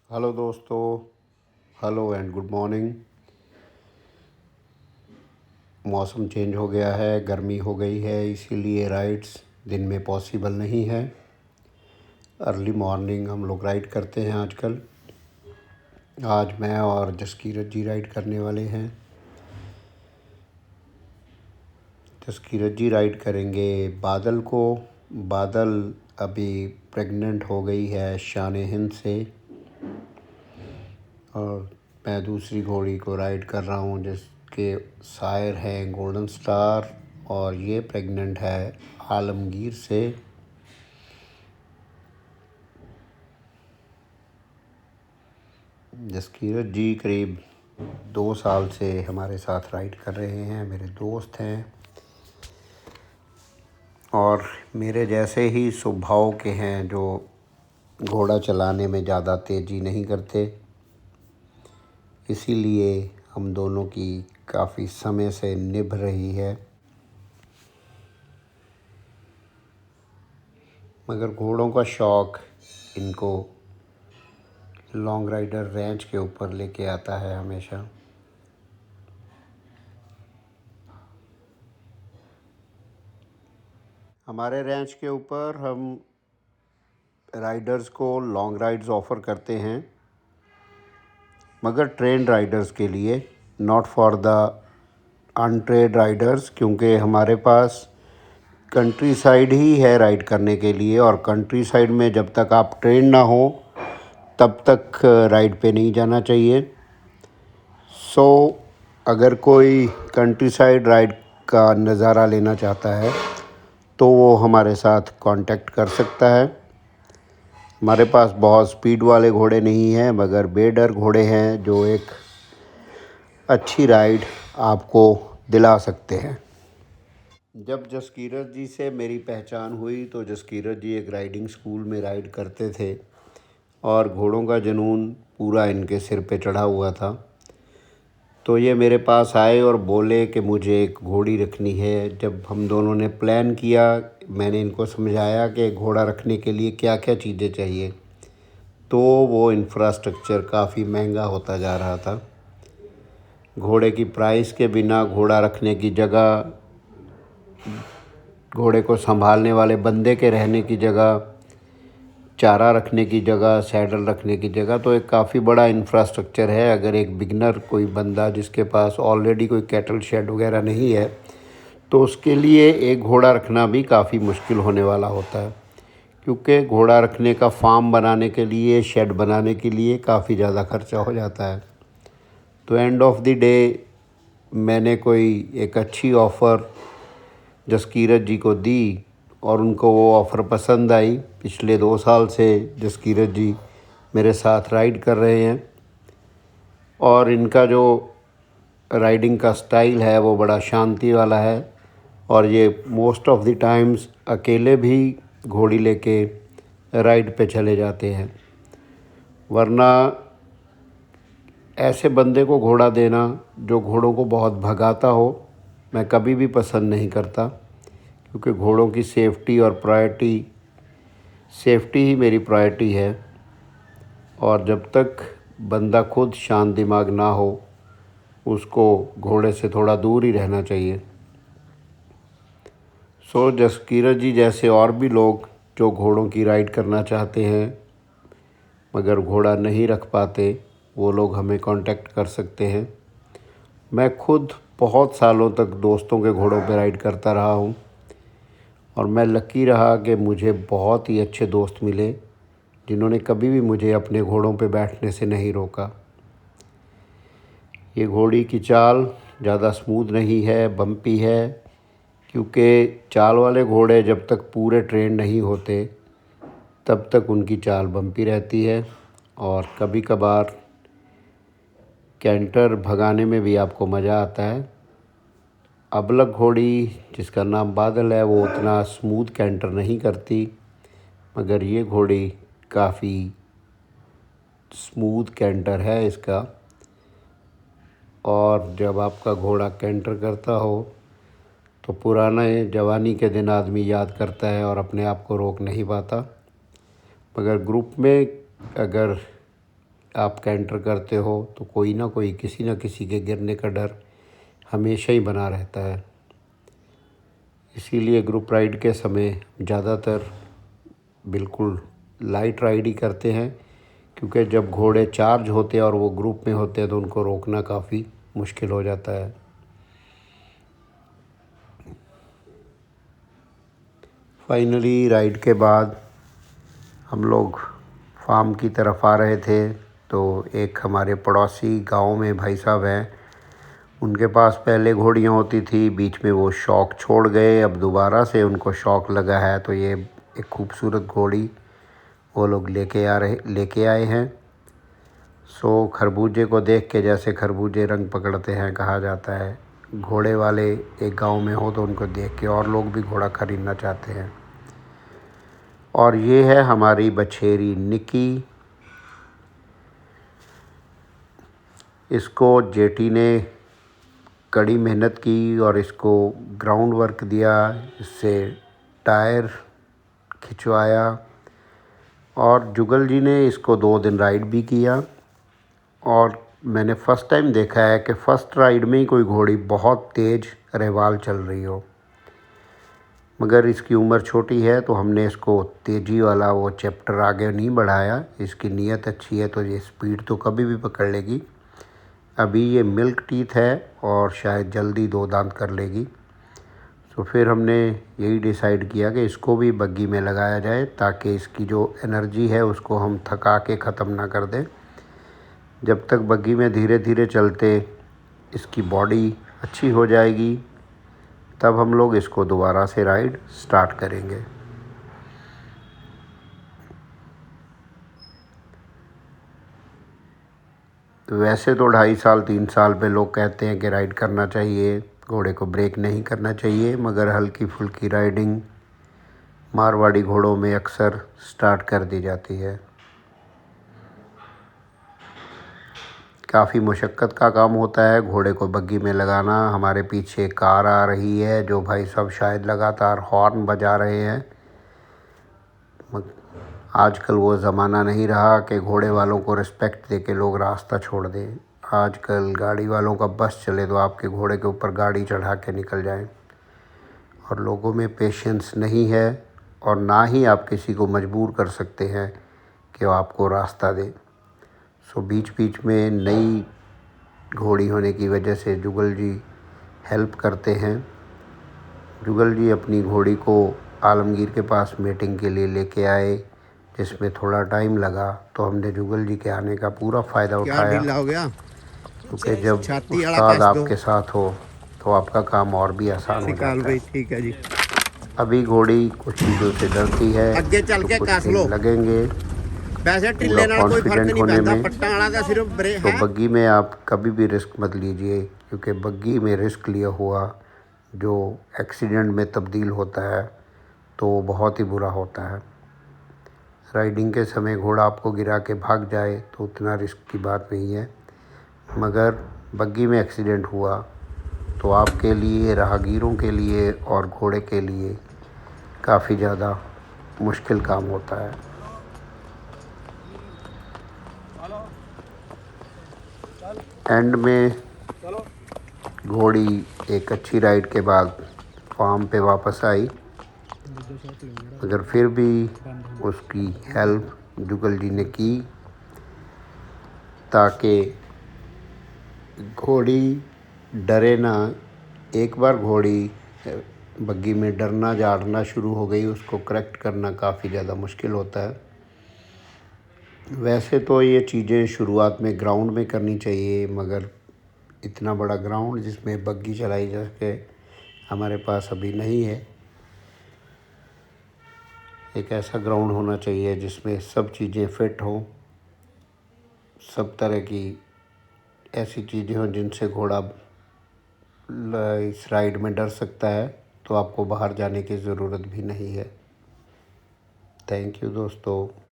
Hello दोस्तों। Hello and good morning. मौसम change हो गया है, गर्मी हो गई है, इसीलिए राइड्स दिन में पॉसिबल नहीं है। अर्ली मॉर्निंग हम लोग राइड करते हैं आजकल। आज मैं और जसकीरत जी राइड करने वाले हैं। जसकीरत जी राइड करेंगे बादल को। बादल अभी प्रेग्नेंट हो गई है शान हिंद से, और मैं दूसरी घोड़ी को राइड कर रहा हूँ जिसके सायर हैं गोल्डन स्टार, और ये प्रेग्नेंट है आलमगीर से। जसकीरत जी करीब 2 साल से हमारे साथ राइड कर रहे हैं, मेरे दोस्त हैं और मेरे जैसे ही स्वभाव के हैं, जो घोड़ा चलाने में ज़्यादा तेज़ी नहीं करते। इसीलिए हम दोनों की काफ़ी समय से निभ रही है। मगर घोड़ों का शौक़ इनको लॉन्ग राइडर रेंज के ऊपर लेके आता है हमेशा। हमारे रेंज के ऊपर हम राइडर्स को लॉन्ग राइड्स ऑफ़र करते हैं, मगर ट्रेन्ड राइडर्स के लिए, not for the untrained Riders, क्योंकि हमारे पास कंट्री साइड ही है राइड करने के लिए, और कंट्री साइड में जब तक आप ट्रेन ना हो तब तक राइड पे नहीं जाना चाहिए। सो अगर कोई कंट्री साइड राइड का नज़ारा लेना चाहता है तो वो हमारे साथ कांटेक्ट कर सकता है। हमारे पास बहुत स्पीड वाले घोड़े नहीं हैं, मगर बेडर घोड़े हैं जो एक अच्छी राइड आपको दिला सकते हैं। जब जसकीरत जी से मेरी पहचान हुई तो जसकीरत जी एक राइडिंग स्कूल में राइड करते थे और घोड़ों का जुनून पूरा इनके सिर पे चढ़ा हुआ था। तो ये मेरे पास आए और बोले कि मुझे एक घोड़ी रखनी है। जब हम दोनों ने प्लान किया, मैंने इनको समझाया कि घोड़ा रखने के लिए क्या क्या चीज़ें चाहिए, तो वो इंफ्रास्ट्रक्चर काफ़ी महंगा होता जा रहा था। घोड़े की प्राइस के बिना घोड़ा रखने की जगह, घोड़े को संभालने वाले बंदे के रहने की जगह, चारा रखने की जगह, सैडल रखने की जगह, तो एक काफ़ी बड़ा इंफ्रास्ट्रक्चर है। अगर एक बिगनर कोई बंदा जिसके पास ऑलरेडी कोई कैटल शेड वगैरह नहीं है, तो उसके लिए एक घोड़ा रखना भी काफ़ी मुश्किल होने वाला होता है, क्योंकि घोड़ा रखने का फार्म बनाने के लिए, शेड बनाने के लिए काफ़ी ज़्यादा खर्चा हो जाता है। तो एंड ऑफ द डे मैंने कोई एक अच्छी ऑफ़र जसकीरत जी को दी और उनको वो ऑफ़र पसंद आई। पिछले 2 साल से जसकीरत जी मेरे साथ राइड कर रहे हैं और इनका जो राइडिंग का स्टाइल है वो बड़ा शांति वाला है, और ये मोस्ट ऑफ़ द टाइम्स अकेले भी घोड़ी लेके राइड पे चले जाते हैं। वरना ऐसे बंदे को घोड़ा देना जो घोड़ों को बहुत भगाता हो, मैं कभी भी पसंद नहीं करता, क्योंकि घोड़ों की सेफ्टी और सेफ्टी ही मेरी प्रायोरिटी है। और जब तक बंदा खुद शांत दिमाग ना हो, उसको घोड़े से थोड़ा दूर ही रहना चाहिए। सो जसकीरत जी जैसे और भी लोग जो घोड़ों की राइड करना चाहते हैं मगर घोड़ा नहीं रख पाते, वो लोग हमें कांटेक्ट कर सकते हैं। मैं खुद बहुत सालों तक दोस्तों के घोड़ों पे राइड करता रहा हूँ, और मैं लकी रहा कि मुझे बहुत ही अच्छे दोस्त मिले जिन्होंने कभी भी मुझे अपने घोड़ों पे बैठने से नहीं रोका। ये घोड़ी की चाल ज़्यादा स्मूथ नहीं है, बम्पी है, क्योंकि चाल वाले घोड़े जब तक पूरे ट्रेन नहीं होते तब तक उनकी चाल बम्पी रहती है, और कभी कभार कैंटर भगाने में भी आपको मज़ा आता है। अबलग घोड़ी जिसका नाम बादल है वो उतना स्मूथ कैंटर नहीं करती, मगर ये घोड़ी काफ़ी स्मूथ कैंटर है इसका। और जब आपका घोड़ा कैंटर करता हो तो पुराने जवानी के दिन आदमी याद करता है और अपने आप को रोक नहीं पाता। मगर ग्रुप में अगर आप कैंटर करते हो तो कोई ना कोई किसी न किसी के गिरने का डर हमेशा ही बना रहता है। इसीलिए ग्रुप राइड के समय ज़्यादातर बिल्कुल लाइट राइड ही करते हैं, क्योंकि जब घोड़े चार्ज होते हैं और वो ग्रुप में होते हैं तो उनको रोकना काफ़ी मुश्किल हो जाता है। फाइनली राइड के बाद हम लोग फार्म की तरफ आ रहे थे, तो एक हमारे पड़ोसी गांव में भाई साहब हैं, उनके पास पहले घोड़ियाँ होती थी, बीच में वो शौक़ छोड़ गए, अब दोबारा से उनको शौक़ लगा है, तो ये एक खूबसूरत घोड़ी वो लोग लेके आए हैं। सो खरबूजे को देख के, जैसे खरबूजे रंग पकड़ते हैं कहा जाता है, घोड़े वाले एक गांव में हो तो उनको देख के और लोग भी घोड़ा ख़रीदना चाहते हैं। और ये है हमारी बछेरी निकी। इसको जेठी ने कड़ी मेहनत की और इसको ग्राउंड वर्क दिया, इससे टायर खिंचवाया, और जुगल जी ने इसको 2 दिन राइड भी किया। और मैंने फ़र्स्ट टाइम देखा है कि फ़र्स्ट राइड में ही कोई घोड़ी बहुत तेज़ रहवाल चल रही हो, मगर इसकी उम्र छोटी है तो हमने इसको तेज़ी वाला वो चैप्टर आगे नहीं बढ़ाया। इसकी नीयत अच्छी है तो ये स्पीड तो कभी भी पकड़ लेगी। अभी ये मिल्क टीथ है और शायद जल्दी 2 दांत कर लेगी। तो फिर हमने यही डिसाइड किया कि इसको भी बग्गी में लगाया जाए, ताकि इसकी जो एनर्जी है उसको हम थका के ख़त्म ना कर दें। जब तक बग्गी में धीरे धीरे चलते इसकी बॉडी अच्छी हो जाएगी, तब हम लोग इसको दोबारा से राइड स्टार्ट करेंगे। वैसे तो 2.5 साल 3 साल पे लोग कहते हैं कि राइड करना चाहिए, घोड़े को ब्रेक नहीं करना चाहिए, मगर हल्की फुल्की राइडिंग मारवाड़ी घोड़ों में अक्सर स्टार्ट कर दी जाती है। काफ़ी मुशक्क़त का काम होता है घोड़े को बग्गी में लगाना। हमारे पीछे कार आ रही है, जो भाई साहब शायद लगातार हॉर्न बजा रहे हैं। आजकल वो ज़माना नहीं रहा कि घोड़े वालों को रिस्पेक्ट दे के लोग रास्ता छोड़ दें। आजकल गाड़ी वालों का बस चले तो आपके घोड़े के ऊपर गाड़ी चढ़ा के निकल जाएं, और लोगों में पेशेंस नहीं है, और ना ही आप किसी को मजबूर कर सकते हैं कि वो आपको रास्ता दे। सो बीच बीच में नई घोड़ी होने की वजह से जुगल जी हेल्प करते हैं। जुगल जी अपनी घोड़ी को आलमगीर के पास मीटिंग के लिए लेके आए, जिसमें थोड़ा टाइम लगा, तो हमने जुगल जी के आने का पूरा फ़ायदा उठाया, क्योंकि जब उस्ताद आपके साथ हो तो आपका काम और भी आसान हो जाता है। ठीक है जी। अभी घोड़ी कुछ चीज़ों से डरती है, अगे चल तो के कुछ कस दिन लो। लगेंगे वैसे पूरा टिल्ले नाल कोई फर्क कॉन्फिडेंट नहीं होने पैंदा, में। पट्टा वाला दा सिर्फ ब्रेक तो है। बग्गी में आप कभी भी रिस्क मत लीजिए, क्योंकि बग्गी में रिस्क लिया हुआ जो एक्सीडेंट में तब्दील होता है तो वो बहुत ही बुरा होता है। राइडिंग के समय घोड़ा आपको गिरा के भाग जाए तो उतना रिस्क की बात नहीं है, मगर बग्गी में एक्सीडेंट हुआ तो आपके लिए, राहगीरों के लिए और घोड़े के लिए काफ़ी ज़्यादा मुश्किल काम होता है। एंड में घोड़ी एक अच्छी राइड के बाद फार्म पे वापस आई, मगर फिर भी उसकी हेल्प जुगल जी ने की, ताकि घोड़ी डरे ना। एक बार घोड़ी बग्गी में डरना झाड़ना शुरू हो गई, उसको करेक्ट करना काफ़ी ज़्यादा मुश्किल होता है। वैसे तो ये चीज़ें शुरुआत में ग्राउंड में करनी चाहिए, मगर इतना बड़ा ग्राउंड जिसमें बग्गी चलाई जा सके हमारे पास अभी नहीं है। एक ऐसा ग्राउंड होना चाहिए जिसमें सब चीज़ें फिट हों, सब तरह की ऐसी चीज़ें हों जिनसे घोड़ा इस राइड में डर सकता है, तो आपको बाहर जाने की ज़रूरत भी नहीं है। थैंक यू दोस्तों।